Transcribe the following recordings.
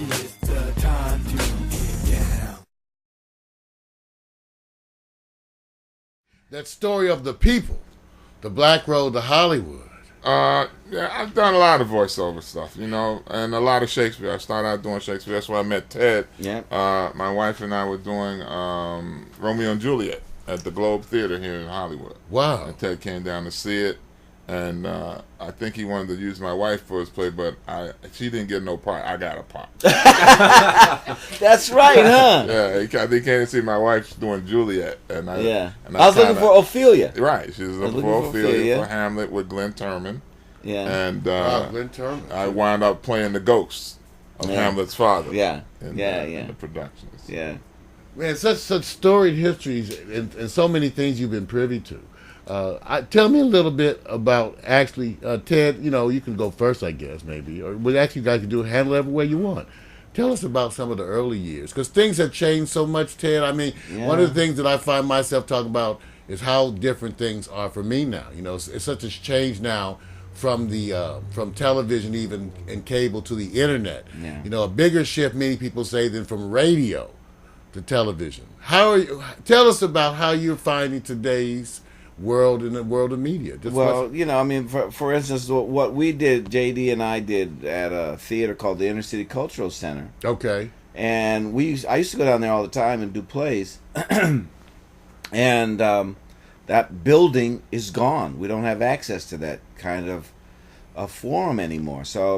It's the time to get down. That story of the people, the Black Road to Hollywood. Yeah, I've done a lot of voiceover stuff, and a lot of Shakespeare. I started out doing Shakespeare. That's where I met Ted. Yeah. My wife and I were doing Romeo and Juliet at the Globe Theater here in Hollywood. Wow. And Ted came down to see it, and I think he wanted to use my wife for his play, but she didn't get no part. I got a part. That's right, huh? Yeah, he came to see my wife doing Juliet, and I was looking for Ophelia. Right, she was looking for Ophelia for Hamlet with Glenn Turman. Yeah, and Glenn Turman. I wound up playing the ghost of Hamlet's father. Yeah, in the productions. Yeah, man, such storied histories and so many things you've been privy to. Tell me a little bit about actually, Ted. You can go first, I guess, maybe, or what actually you guys can do handle it every way you want. Tell us about some of the early years, because things have changed so much, Ted. I mean, one of the things that I find myself talking about is how different things are for me now. It's such a change now from television, even and cable, to the internet. Yeah. A bigger shift, many people say, than from radio to television. Tell us about how you're finding today's world in the world of media. For instance, what we did, JD and I did at a theater called the Inner City Cultural Center. Okay. And I used to go down there all the time and do plays. And that building is gone. We don't have access to that kind of a forum anymore. So,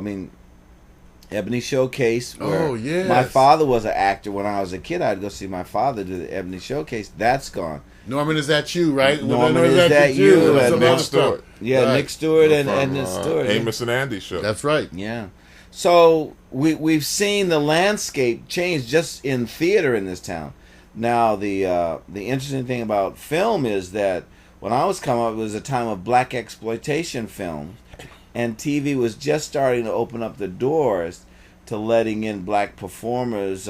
Ebony Showcase, where my father was an actor when I was a kid. I'd go see my father do the Ebony Showcase. That's gone. Norman, is that you, right? Norman, is that you? And Nick Stewart. Yeah, right. Nick Stewart and Nick Stewart. Amos and Andy show. That's right. Yeah. So we've seen the landscape change just in theater in this town. Now, the interesting thing about film is that when I was coming up, it was a time of black exploitation films, and TV was just starting to open up the doors to letting in black performers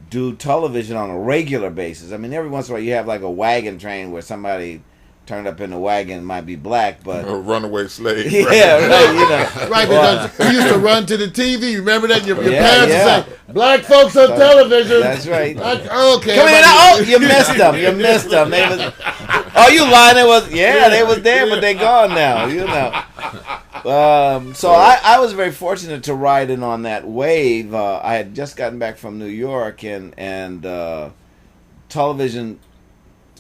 do television on a regular basis. Every once in a while you have like a wagon train where somebody turned up in the wagon might be black, but a runaway slave. Yeah, right. Right, because we used to run to the TV. Remember that your parents would say, "Black folks on television." That's right. Okay. Come in. Oh, you missed them. You missed them. You lying? They was there, but they gone now. So I was very fortunate to ride in on that wave. I had just gotten back from New York, and television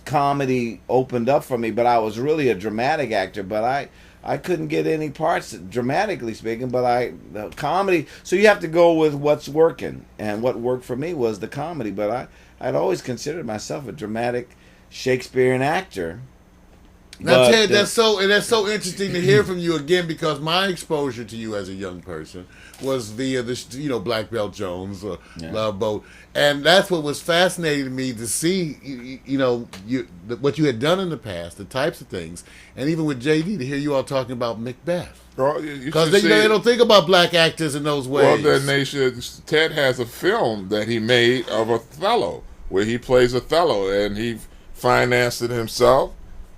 comedy opened up for me, but I was really a dramatic actor, but I couldn't get any parts, dramatically speaking, but the comedy, so you have to go with what's working, and what worked for me was the comedy, but I'd always considered myself a dramatic Shakesperean actor. Now, Ted, that's so interesting to hear from you again, because my exposure to you as a young person was via the Black Belt Jones, Love Boat, and that's what was fascinating to me to see, what you had done in the past, the types of things, and even with JD to hear you all talking about Macbeth, because they don't think about black actors in those ways. Well, Ted has a film that he made of Othello, where he plays Othello, and he financed it himself.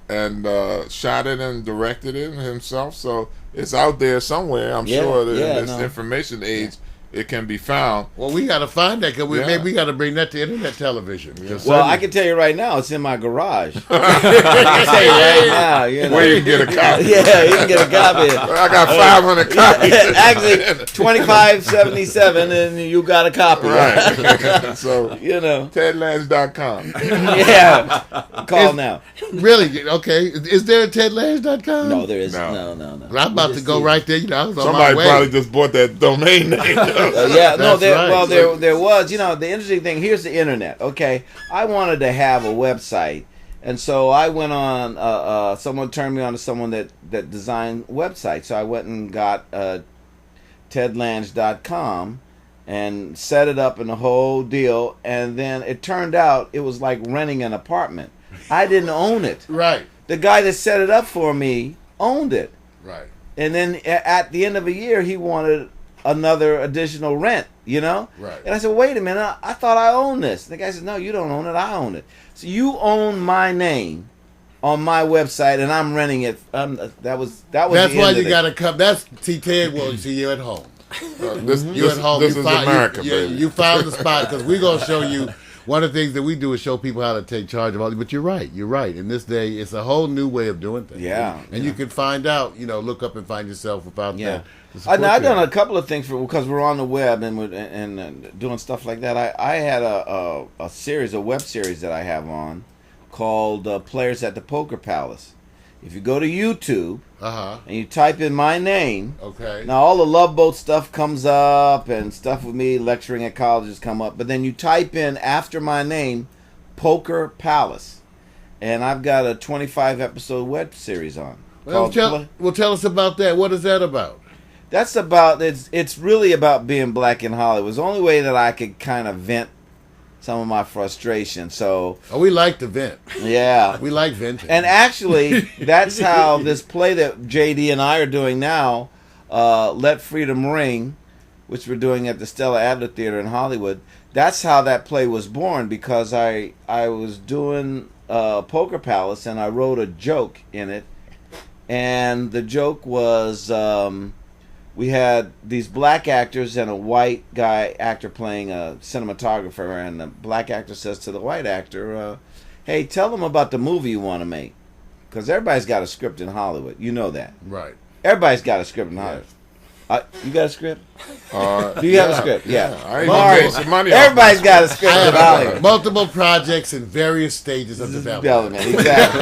And shot it and directed it himself, so it's out there somewhere. I'm sure that in this information age, it can be found. Well, we got to find that, because maybe we got to bring that to internet television. Well, I can tell you right now, it's in my garage. I can tell you right now, where you can get a copy. Yeah, you can get a copy. I got 500 copies. Actually, $25.77, and you got a copy. Right. So TedLange.com. Yeah, call now. Really? Okay. Is there a TedLange.com? No, there isn't. No. Well, I'm about to go right there. I was on Somebody my way. probably just bought that domain name. There was. The interesting thing, here's the internet, okay? I wanted to have a website, and so I went on, someone turned me on to someone that designed websites. So I went and got TedLange.com and set it up in the whole deal, and then it turned out it was like renting an apartment. I didn't own it. Right. The guy that set it up for me owned it. Right. And then at the end of a year, he wanted another additional rent, Right. And I said, wait a minute, I thought I owned this. The guy said, no, you don't own it, I own it. So you own my name on my website, and I'm renting it. That was That's why you got to come. Ted will see you at home. You at home. This you is found, America, you, baby. You found the spot because we're gonna show you. One of the things that we do is show people how to take charge of all. But you're right. You're right. In this day, it's a whole new way of doing things. Yeah. And you can find out. Look up and find yourself without that. I've done a couple of things because we're on the web and doing stuff like that. I had a web series that I have on called Players at the Poker Palace. If you go to YouTube and you type in my name, now all the Love Boat stuff comes up and stuff with me lecturing at colleges come up. But then you type in after my name, Poker Palace, and I've got a 25 episode web series on. Well, tell us about that. What is that about? That's about it's really about being black in Hollywood. It's the only way that I could kind of vent some of my frustration. So we like to vent. Yeah, we like venting. And actually, that's how this play that JD and I are doing now, Let Freedom Ring, which we're doing at the Stella Adler Theater in Hollywood. That's how that play was born, because I was doing Poker Palace and I wrote a joke in it, and the joke was we had these black actors and a white guy actor playing a cinematographer, and the black actor says to the white actor, hey, tell them about the movie you want to make. Because everybody's got a script in Hollywood. You know that. Right. Everybody's got a script in Hollywood. You got a script? Do you have a script? Yeah. I made some money. Everybody's got a script in Hollywood. Multiple projects in various stages of development. Exactly.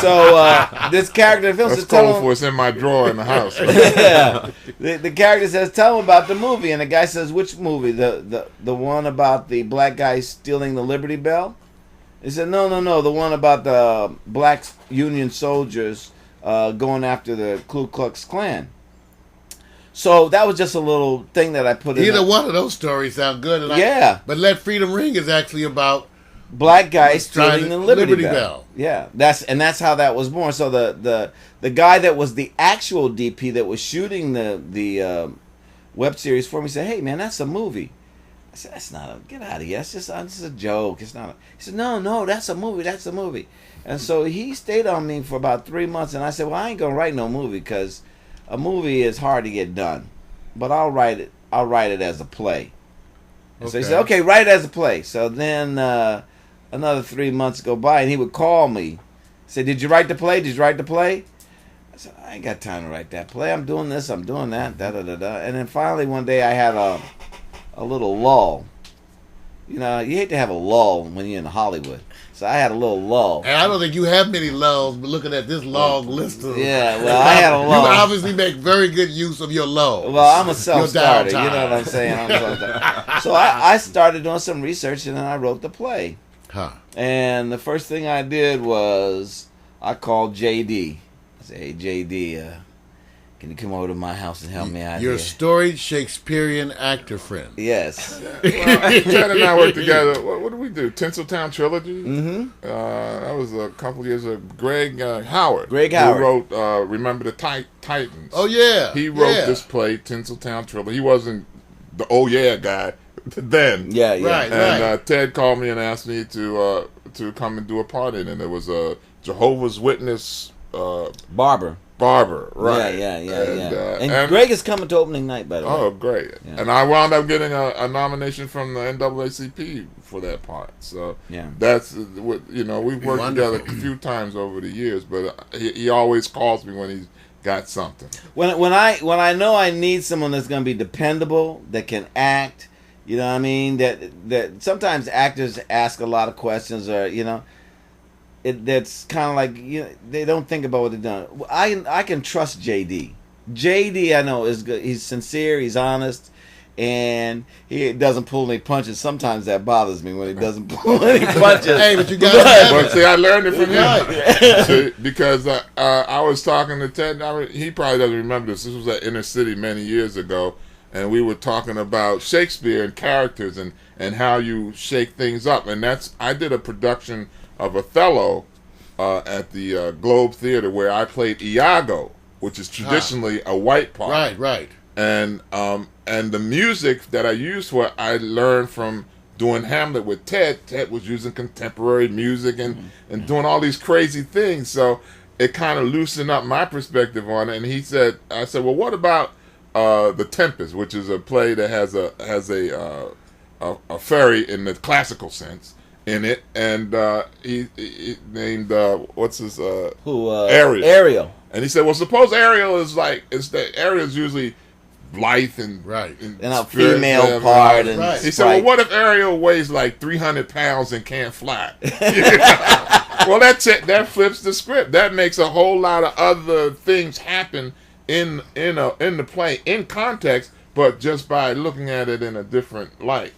So this character in the film That's says, "Tell for it's in my drawer in the house." Yeah. The character says, "Tell him about the movie," and the guy says, "Which movie? The one about the black guy stealing the Liberty Bell?" He said, "No, the one about the black Union soldiers going after the Ku Klux Klan." So that was just a little thing that I put in. Either one of those stories sound good. But Let Freedom Ring is actually about black guys stealing the Liberty Bell. Yeah, that's how that was born. So the guy that was the actual DP that was shooting the web series for me said, "Hey man, that's a movie." I said, "That's not a get out of here. That's just a joke. It's not." He said, "No, that's a movie. That's a movie." And so he stayed on me for about 3 months, and I said, "Well, I ain't gonna write no movie because a movie is hard to get done, but I'll write it as a play." And so he said, "Okay, write it as a play." So then another 3 months go by, and he would call me. He said, "Did you write the play? Did you write the play?" I said, "I ain't got time to write that play. I'm doing this. I'm doing that. Da da da da." And then finally one day I had a little lull. You know, you hate to have a lull when you're in Hollywood. So I had a little lull. And I don't think you have many lulls, but looking at this long list of... Yeah, well, I had a lull. You obviously make very good use of your lull. Well, I'm a self-starter. You know what I'm saying? So I started doing some research, and then I wrote the play. And the first thing I did was I called JD. I said, "Hey, JD, can you come over to my house and help me out Your here?" storied Shakesperean actor friend. Yes. Ted and I worked together. What did we do? Tinseltown Trilogy? Mm-hmm. That was a couple years ago. Greg Howard. Greg Howard. Who wrote Remember the Titans. Oh, yeah. He wrote this play, Tinseltown Trouble. He wasn't the oh yeah guy then. Yeah. Right, and Ted called me and asked me to come and do a part in it. And it was a Jehovah's Witness Barber, right? Yeah. And Greg is coming to opening night, by the way. Oh, great! Yeah. And I wound up getting a nomination from the NAACP for that part. So that's what we've worked together a few times over the years, but he always calls me when he's got something. When I know I need someone that's going to be dependable, that can act. You know what I mean? That sometimes actors ask a lot of questions, or that's kind of like they don't think about what they've done. I can trust JD. JD, I know, is good. He's sincere. He's honest, and he doesn't pull any punches. Sometimes that bothers me when he doesn't pull any punches. Hey, but you got But see, I learned it from him. See, because I was talking to Ted. He probably doesn't remember this. This was at Inner City many years ago, and we were talking about Shakespeare and characters and how you shake things up. And I did a production of Othello at the Globe Theater where I played Iago, which is traditionally a white part. Right. And the music that I used I learned from doing Hamlet with Ted. Ted was using contemporary music and doing all these crazy things. So it kind of loosened up my perspective on it. And I said, well, what about The Tempest, which is a play that has a fairy in the classical sense in it, and he named what's his Ariel. Ariel. And he said, well, suppose Ariel is Ariel's usually blithe and Right. and a spirit, female yeah, part. And Right. he said, well, what if Ariel weighs like 300 pounds and can't fly? Well, that flips the script. That makes a whole lot of other things happen in the play in context, but just by looking at it in a different light,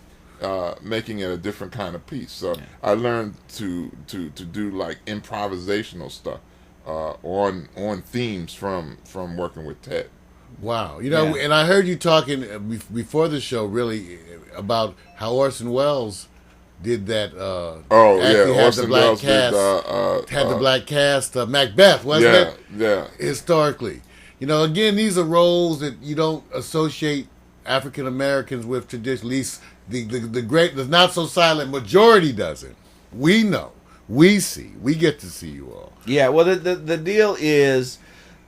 making it a different kind of piece. So I learned to do like improvisational stuff on themes from working with Ted. Wow. And I heard you talking before the show really about how Orson Welles did that. Orson Welles had the black cast, Macbeth, wasn't it? Yeah. Historically. Again, these are roles that you don't associate African Americans with traditionally. At least the not so silent majority doesn't. We know. We see. We get to see you all. Yeah, well, the deal is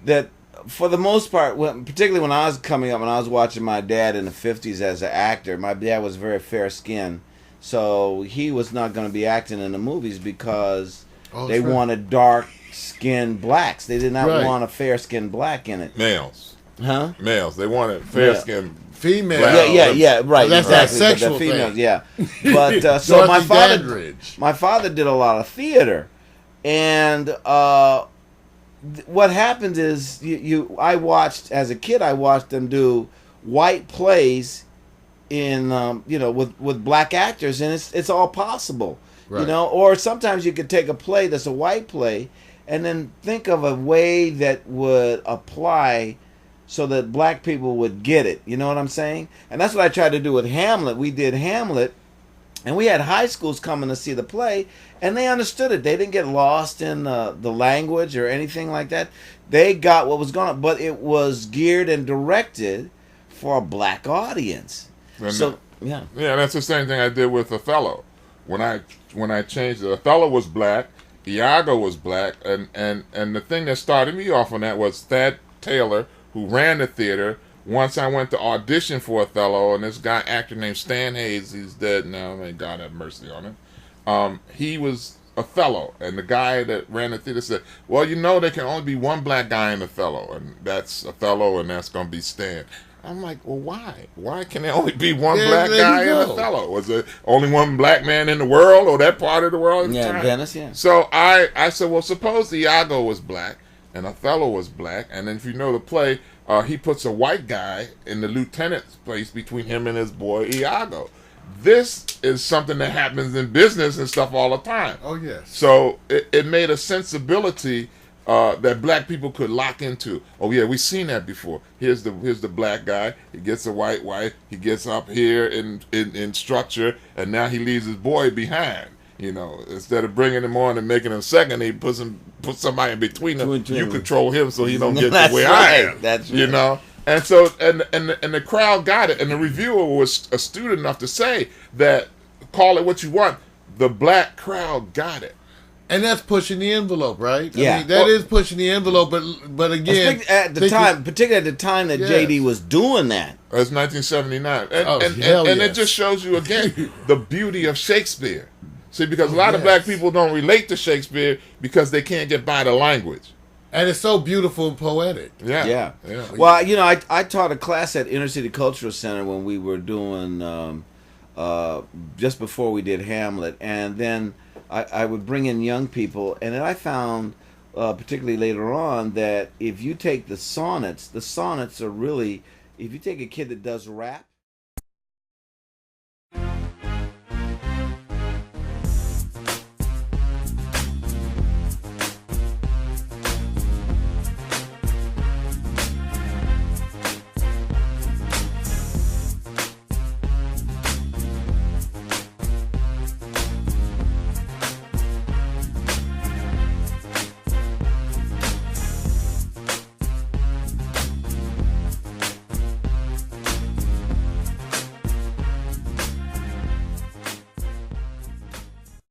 that for the most part, particularly when I was coming up, when I was watching my dad in the 50s as an actor, my dad was very fair-skinned. So he was not going to be acting in the movies because they wanted dark-skinned blacks. They did not want a fair-skinned black in it. Males. Huh? Males. They wanted fair-skinned female. Yeah, right. Well, that's exactly. that sexual but the females, thing. Yeah. But so Dandridge. my father did a lot of theater, and what happened is I watched as a kid. I watched them do white plays in with black actors, and it's all possible. Right. Or sometimes you could take a play that's a white play and then think of a way that would apply so that black people would get it. You know what I'm saying? And that's what I tried to do with Hamlet. We did Hamlet, and we had high schools coming to see the play, and they understood it. They didn't get lost in the language or anything like that. They got what was going on, but it was geared and directed for a black audience. And Yeah, that's the same thing I did with Othello. When I changed it, Othello was black, Iago was black, and the thing that started me off on that was Thad Taylor, who ran the theater. Once I went to audition for Othello, and this actor named Stan Hayes, he's dead now, may God have mercy on him. He was Othello, and the guy that ran the theater said, well, there can only be one black guy in Othello, and that's Othello, and that's going to be Stan. I'm like, well, why? Why can there only be one black guy in Othello? Was there only one black man in the world, or that part of the world? Yeah, Venice, yeah. So I said, well, suppose Iago was black and Othello was black, and then if you know the play, he puts a white guy in the lieutenant's place between him and his boy Iago. This is something that happens in business and stuff all the time. Oh, yes. So it made a sensibility that black people could lock into. Oh yeah, we've seen that before. Here's the black guy. He gets a white wife. He gets up here in structure, and now he leaves his boy behind. Instead of bringing him on and making him second, he puts somebody in between them. You control him so he don't get to where I am. That's right. And so and the crowd got it, and the reviewer was astute enough to say that, call it what you want, the black crowd got it. And that's pushing the envelope, right? Yeah. I mean, that is pushing the envelope, but again, particularly at the time that JD was doing that. That's 1979, and yes. It just shows you again the beauty of Shakespeare. See, because a lot of black people don't relate to Shakespeare because they can't get by the language. And it's so beautiful and poetic. Yeah. Well, I taught a class at Inner City Cultural Center when we were doing just before we did Hamlet, and then I would bring in young people, and then I found, particularly later on, that if you take the sonnets are really, if you take a kid that does rap,